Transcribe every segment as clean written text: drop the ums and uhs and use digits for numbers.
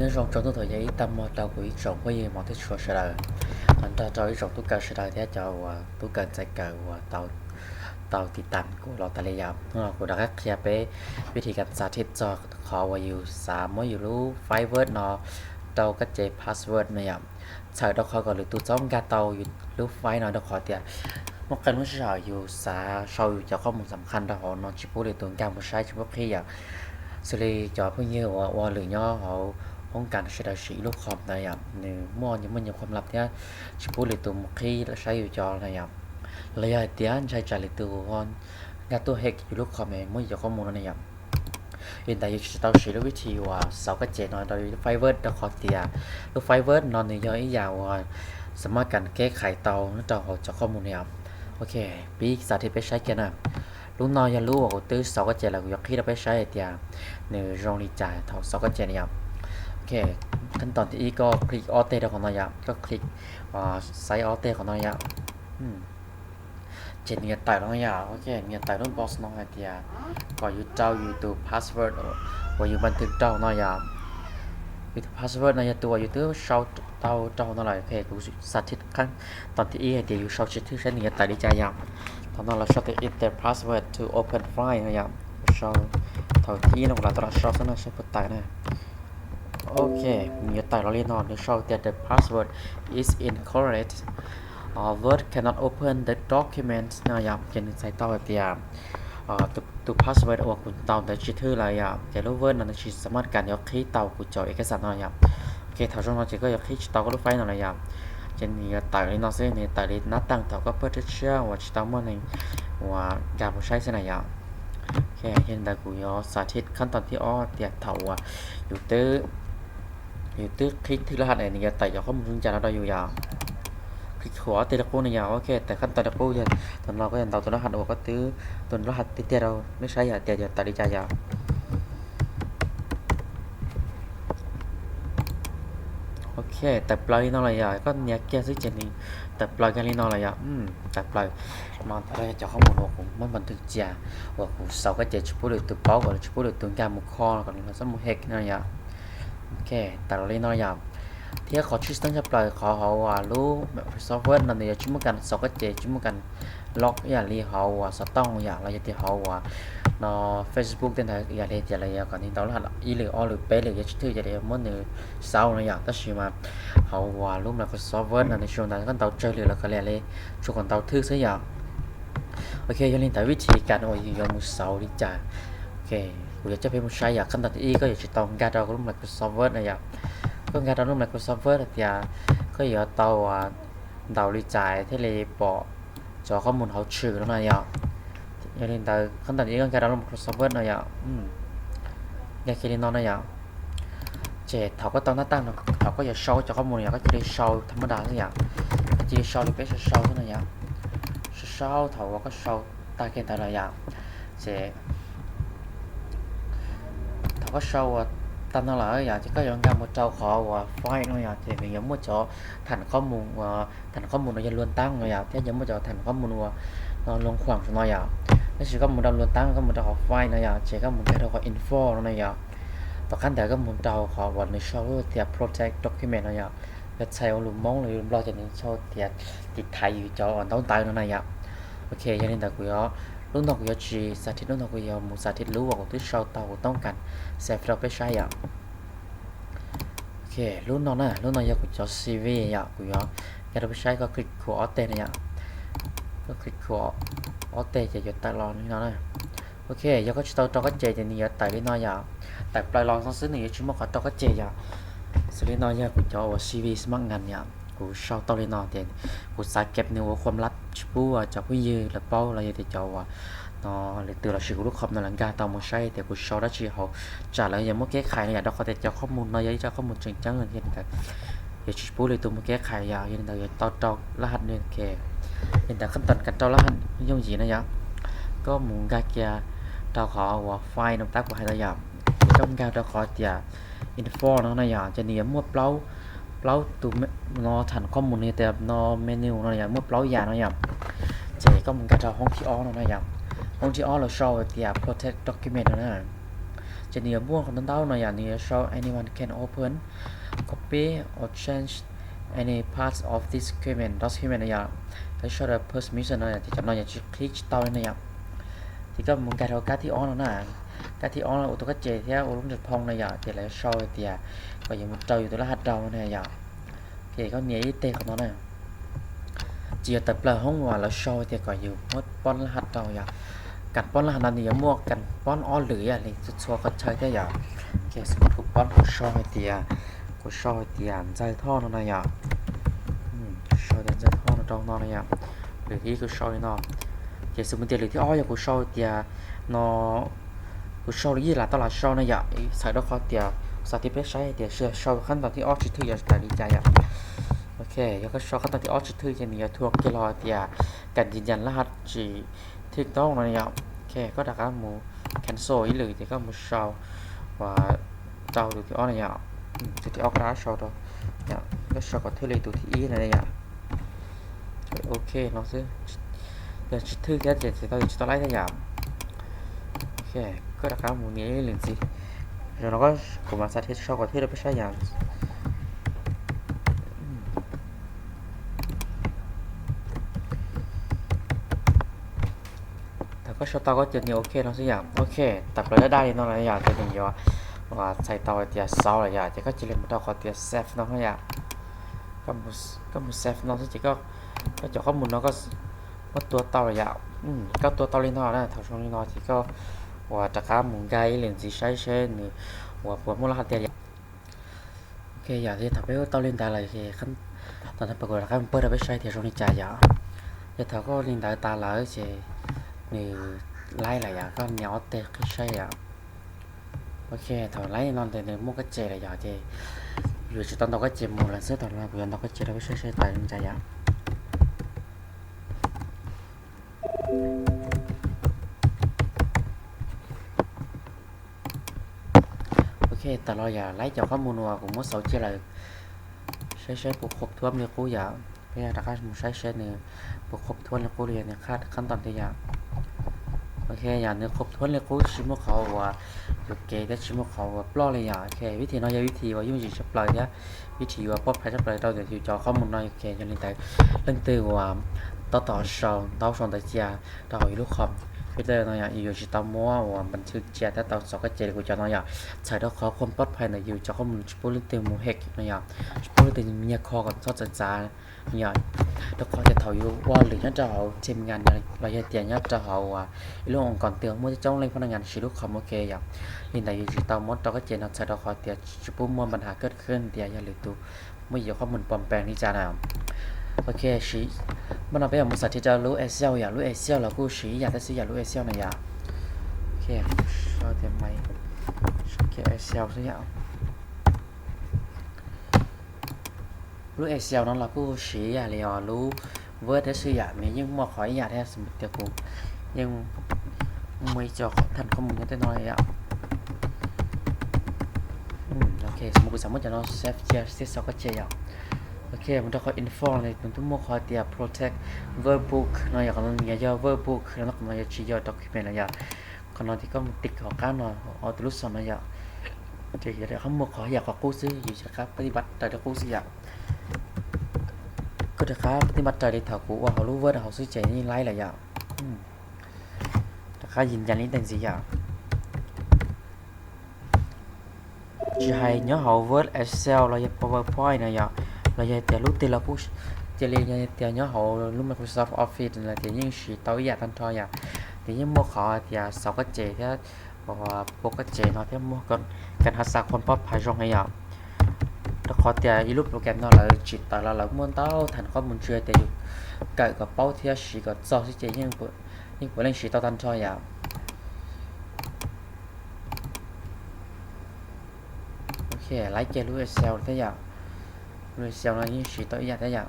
nên rong trong tôi thời giấy tâm mò đầu của ít rộng với gì mà thích sửa sửa đời anh ta cho ít rộng tôi cần sửa đời thế cho tôi cần chạy cờ tàu tàu tiết tàn của lò tài liệu của đặc kia béวิธีการสาธิตจะขอว่าอยู่สามว่าอยู่รู้ไฟเวิร์ดเนาะเตาก็เจพาสเวิร์ดเนี่ยใช้ดอกคอก่อนหรือตัวจ้องการเตาอยู่รู้ไฟเนาะดอกคอเตียเมื่อกันว่าจะอยู่สาชาวอยู่จะข้อมูลสำคัญดอกหอนอนชิบุหรือตัวการผู้ใช้ชิบุขี้อย่างสิริจอเพื่อเยอะว่าหรือย่อเขาห้องการใช้ได้สีลูกคอมนะครับหนึ่งมอยังมันยังความลับเนี่ยชิบุหรือตัวมุขี้ใช้อยู่จอนะครับระยะเตี้ยใช้จ่ายหรือตัวคนงานตัวเฮกอยู่ลูกคอมเองไม่จะข้อมูลนะครับhiện tại chúng ta sẽ đối với thì sáu cái chế nói đối với fiber đó khó tiền lúc fiber nó này do ý giàuสามารถการแก้ไขเตาเตาจะข้อมูลเนี่ยโอเคปีสาธิตไปใช้กันนะลูกน้อยยังรู้ว่าตื้อสองก็เจเราอยากให้เราไปใช้เดียในโรงดีจ่ายเท่าสองก็เจเนี่ยโอเคขั้นตอนที่อีก็คลิกออเตอร์ของเราเนี่ยก็คลิกไซต์ออเตอร์ของเราเนี่ยเจนเนี่ยแต่เราเนี่ยโอเคเนี่ยแต่รุ่นบอสน้องเดียก็อยู่เจ้าอยู่ตัวพาสเวิร์ดว่าอยู่บันทึกเจ้าน้อยอยู่ตัวพาสเวิร์ดในตัวอยู่ตัวเช่าเจ้านั่นแหละโอเคกูสาธิตขั้นตอนที่อีเดียอยู่เช่าชื่อเช่นเนี่ยแต่ดีใจยังตอนนั้นเราชอบ enter password to open file นะครับชอบเท่าที่เราตอนชอบสนั่นชอบตายนะโอเคมีแต่เราเรียนนอนชอบ that the password is incorrect word cannot open the document นะครับจะนึกใส่ต่อเตียตัว password ออกคุณเตาแต่ชื่อถืออะไรอ่ะแต่รู้ word นั้นชื่อสามารถการยกขี้เตาคุณจอยเอกสารนะครับโอเคถ้าช่องเราจะก็ยกขี้เตาก็รู้ไฟล์นั่นแหละครับเช่นนี้tại đây nó sẽ này tại đây nó tăng thảo các protection và chỉ tao muốn này và cả một sai này ạ ok hiện tại của nó giải thíchขั้นตอนที่อ้อเตียเถาอยู่ตื้อคลิกที่รหัสnày tại cho không muốn trả nó đâuอยู่ยาวคลิกขวาตีตะปูนี่ยาวโอเคแต่ขั้นตอนตะปูยังตอนเราก็ยังเตาตัวรหัสโอ้ก็ตื้อตัวรหัสที่เราไม่ใช่อย่าเตียตัดใจยาวโอเคแต่ปลายนอะไรอ่ะก็เนี้ยแกซิเจนี่แต่ปลายกันนี่นอะไรอ่ะแต่ปลายมันอะไรจะข้อมูลว่าผมมันบันทึกจ่าว่าผมสาวก็จะช่วยเหลือตัวเป้ากับช่วยเหลือตัวการมุขคอก่อนแล้วสมุเฮกนั่นอ่ะโอเคแต่เราเล่นนอะไรอ่ะที่เขาชื่อตั้งจะปลายเขาว่ารู้แบบซอฟต์แวร์นั่นเนี่ยช่วยกันสาวก็จะช่วยกันล็อกอย่างรีเขาว่าสต้องอย่างอะไรที่เขาว่าnó Facebook 电台也来接了呀，肯定到了一类二类百类也去推荐的，么呢少了呀，但是嘛，好话lúc nào có software làช่วงนั้นก็เตาเจอเลยแล้วก็เลยช่วงก่อนเตาทึกซะอย่างโอเคยังเรียนแต่วิธีการเอาอยู่ยมุสาวดิจ่าโอเคกูอยากจะเป็นผู้ใช้อยากขั้นตอนที่ก็อยากจะต้องการเราlúc nào có software này yaก็การเราlúc nào có software thìก็อยากเตาเตาดิจ่าที่เลยบอกchoข้อมูลเขาชื่อแล้วนะyaอย่าเรียนแต่ขั้นตอนนี้ก็การเราลงซอฟต์แวร์นะอย่าอย่าคิดเรียนนอนนะอย่าเจ็ดเขาก็ต้องหน้าตั้งเขาก็อย่าโชว์จากข้อมูลอย่าก็จะได้โชว์ธรรมดาสักอย่างจะได้โชว์หรือไม่โชว์นะอย่าโชว์เขาก็โชว์ตาเกณฑ์อะไรอย่าเจ็ดเขาก็โชว์ตามนั่นแหละอย่าจะก็ยังการมาเจ้าขอว่าไฟล์นะอย่าเจ็ดเป็นยังมั่วจ่อฐานข้อมูลว่าฐานข้อมูลเราจะล้วนตั้งนะอย่าที่ยังมั่วจ่อฐานข้อมูลว่าเราลงขวางนะอย่าแต่chỉ có một đầu luôn tăng có một đầu học file này à chỉ có một cái đầu học info này àต่อขั้นแต่ก็một đầu họcวันใน show ที่ protect document này à ก็ใช้เอาลูกมองเลยเราจะใน show ที่ติดไทยอยู่จอต้องตายนั่นอ่ะโอเคอย่างนี้แต่กูยอรุ่นน้องกูยอจีสาธิตรุ่นน้องกูยอมูสาธิตรู้ว่ากูที่ show เตาต้องการเซฟเราไปใช้อ่ะโอเครุ่นน้องน่ะรุ่นน้องยอกูจะ CV อ่ะกูยออยากเราไปใช้ก็คลิกขวาเตะเนี่ยก็คลิกขวาở tệ chỉ tại lon như nó này ok giờ có tao cho cái chè thì nhiều tại bên nó giờ tại play lon xong xứ này chúng mà có cho cái chè giờ xử lý nó giờ của cho CV smart ngành giờ của sau tao lên nó thì của sai kẹp nhiềuความลับchú cho cái gì là bao là gì thì cho nó để từ là sự của lúc không là ga tao một sai thì của sau đó chỉ họ trả lời giờ một cái khai này đó có thể choข้อมูลnó giấy choข้อมูลจริงจังเลยhiện tại thì chú lấy từ một cái khai giờ hiện tại tao cho là hạt nên kề hiện tạiขั้นตอนการเจ้าละหันยุ่งยีนะยะก็หมุนกาเกียเราขอว่าไฟล์น้ำตาลcủa haiระยะtrongการเราขอเตีย info นั่นนะยะจะเนี่ยมั่วเปล่าตัวนอฐานข้อมูลเนี่ยแต่นอเมนูนั่นยะมั่วเปล่าอย่างนั่นยะเจ๊ก็หมุนการเราห้องที่อ้อนั่นนะยะห้องที่อ้อเราโชว์เตีย protect document นั่นนะ จะเนื้อม่วงของต้นเต้าหน่อยอย่างนี้ show anyone can open copy or change any parts of this document นะอย่างแล้ว show the permission นะที่จำนวนอย่างคลิกเต้านะอย่างที่ก็มึงการเอาการที่ออนแล้วนะการที่ออนแล้วอุตก็เจที่อุลุมจุดพองนะอย่างที่แล้ว show เตียก็ยังมันเจออยู่ตัวรหัสเราเนี่ยอย่างโอเคก็เนื้อเตะของnó này chỉ tập là không ngoài là show thì có nhiều mất pon là hạt đầu ya cắt pon là hạt này mua cắt pon on lưỡi à thì cho có chơi thế ya cái số của pon của show thì dây thon nó này ya show thì dây thon nó trong nó này ya lưỡi ý của show nó cái số mình tiền lưỡi thì oi của show thì nó của show gì là tao là show này ya sai đó khó thì sao thì biết sai thì showขั้นตอนที่อ้อชิดที่อยากจะดีใจอะโอเคแล้วก็ชอบขั้นตอนที่ออชิดที่จะมีทั่วกิโลเดียการยืนยันรหัสจีถูกต้องนะเนี่ยโอเคก็ดักการมูแคนเซิลอีหรือที่ก็มูชาวว่าเจ้าดูที่อ้อเนี่ยดูที่อ้อกระดาษชาวตัวเนี่ยก็ชาวก็เท่เลยดูที่อีนะเนี่ยโอเคเนาะซึ่งเดี๋ยวชิดที่แค่เจ็ดสิบตัวชิดตัวไล่เนี่ยโอเคก็ดักการมูนี้หรือสิแล้วเราก็กลุ่มมาสาธิตชาวก็ที่เราไม่ใช่อย่างก็ชอบตาก็จะนี่โอเคเนาะสิอย่างโอเคแต่เราจะได้เนาะอะไรอย่างจะอย่างว่าใส่เตาเตียซออะไรอย่างจะก็จะเรียนมาต่อขอเตียเซฟเนาะอะไรอย่างก็มุเซฟเนาะสิก็จะข้อมูลเนาะก็ว่าตัวเตาอะไรอย่างก็ตัวเตาเรียนเนาะนะแถวช่วงนี้เนาะที่ก็ว่าจะข้ามมุงไกเรียนสิใช้เช่นนี่ว่าปวดมูลค่าเตียโอเคอย่างที่ทำให้เตาเรียนได้อะไรคือขั้นตอนนั้นปรากฏว่าขั้นเปิดเอาไปใช้เตียช่วงนี้จ่ายอย่างแต่ถ้าก็เรียนได้ตาหลายเฉยนี่ไล่หลายอย่างก็เหนียวเตะขึ้นใช่อ่ะโอเคถอยไล่นอนแต่ในมุกก็เจอะไรอย่างเจอยู่จุดตอนเราก็เจ็บมูลแล้วเสื้อตอนเราเพื่อนเราก็เจเราไม่ใช่ตายมันใจอ่ะโอเคแต่เราอย่าไล่จากข้อมูลว่าผมว่าเขาเจอะไรใช้ปกครบทั่วเลยกูอย่าเพื่อถ้าข้าใช้เนี่ยปกครบทั่วเลยกูเรียนเนี่ยขั้นตอนที่อย่างโอเคอย่างนี้ครบถ้วนเลยกูชิมเขาว่าโอเคแต่ชิมเขาว่าปลอเลยอย่างโอเควิธีน้อยวิธีว่ายุ่งจีจะปล่อยเนี่ยวิธีว่าปลอดภัยจะปล่อยเราเดี๋ยวที่จะข้อมูลน้อยโอเคอย่างนี้แต่เรื่องตัวว่าต่อสองแต่เจ้าต่ออยู่ลูกคอมวิธีน้อยอย่างอยู่ที่ต่อมัวว่าบันทึกเจ้าแต่ต่อสองก็เจอกูจะน้อยอย่างใช้ต่อข้อความปลอดภัยในอยู่จะข้อมูลช่วยเรื่องตัวมูเฮกน้อยอย่างช่วยเรื่องมีข้อกันชอบจ้าเนี่ยแล้วก็จะถอยว่าหรือจะเอาทีมงานเราจะเตียนจะเอาว่าเรื่ององค์กรเตียงเมื่อจ้องเล่นพนักงานชิลุคอมโอเคอย่างยินดีอยู่ที่ตามมดเราก็เจนเอาใช้เราขอเตียจุดปุ่มมวลปัญหาเกิดขึ้นเตียอย่าหรือตัวไม่อยู่ข้อมูลปลอมแปลงนี่จ้านะโอเคชีมันเอาไปอย่างมุสาที่จะรู้เอเซียอยากรู้เอเซียเรากูชีอยากได้สิอยากรู้เอเซียนะอยากโอเคชอบเต็มไหมโอเคเอเซียสิอยากรู้เอเซียนั้นเราก็ชี้อะไรอ่ะรู้เวิร์ดได้สื่ออย่างนี้ยังมั่วขออย่างแท้สมมติกูยังไม่เจาะทันข้อมูลกันน้อยอ่ะโอเคสมมติจะน้องเซฟเจียสิสก็เจียโอเคมันต้องคอยอินฟอร์มเลยมันต้องมั่วขอเตีย protect verbal น้อยอย่างนั้นเนี่ยย่อ verbal แล้วก็มันจะชี้ย่อ document อะไรอย่างคนนั้นที่ก็ติดของการนอนเอาตัวรู้สอนอะไรอย่างเดี๋ยวเขามั่วขออยากขอกู้ซื้ออยู่ใช่ครับปฏิบัติแต่จะกู้ซื้ออย่างก็จะครับที่มัดใจในแถวกูว่าเขารู้ว่าเขาซื้อใจนี่ไล่หลายอย่างแต่ข้ายืนยันนี้แต่สิอย่างจะให้เนื้อหา Word Excel เราจะ PowerPoint นะอย่างเราจะแต่รู้แต่เรากูจะเรียนแต่เนื้อหารู้ Microsoft Office นะแต่ยิ่งชีเตาอย่างทันทออย่างแต่ยิ่งมั่วขอแต่สาวก็เจที่บอกว่าปกติเนาะที่มั่วกันการหัดสักคนปลอดภัยช่องให้อย่างถ้าขอแต่อีรูปโปรแกรมนั่นเราจิตแต่เราม้วนเต้าฐานข้อมูลเชื่อแต่อยู่ไก่กับเป้าที่สีกับซอสที่เจยิ่งเปิดเล่นสีต่อตันทอยาวโอเคไลค์เกลูเอเซลได้อย่างรูเอเซลนั้นยิ่งสีต่ออีกอย่างได้อย่าง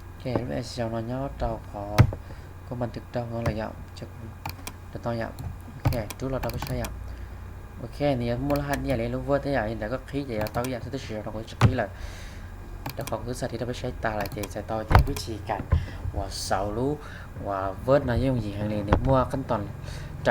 โอเครูเอเซลนั้นย่อเราขอก็บันทึกเราอะไรอย่างจะต่ออย่างโอเคทุกเราไปใช้อย่างโอเคเนี่ยมูลค่าเนี่ยเลยรู้ว่าได้อย่างแต่ก็คลิกเดี๋ยวต่ออย่างที่จะเราก็จะคลิกเลยแล้วเขาคือสาธิตไปใช้ตาอะไรเดี๋ยวจะต่อจากวิธีการ ว่าเสารู้ว่าเวิร์ดนะยังgì hàng này nếu muaขั้นตอน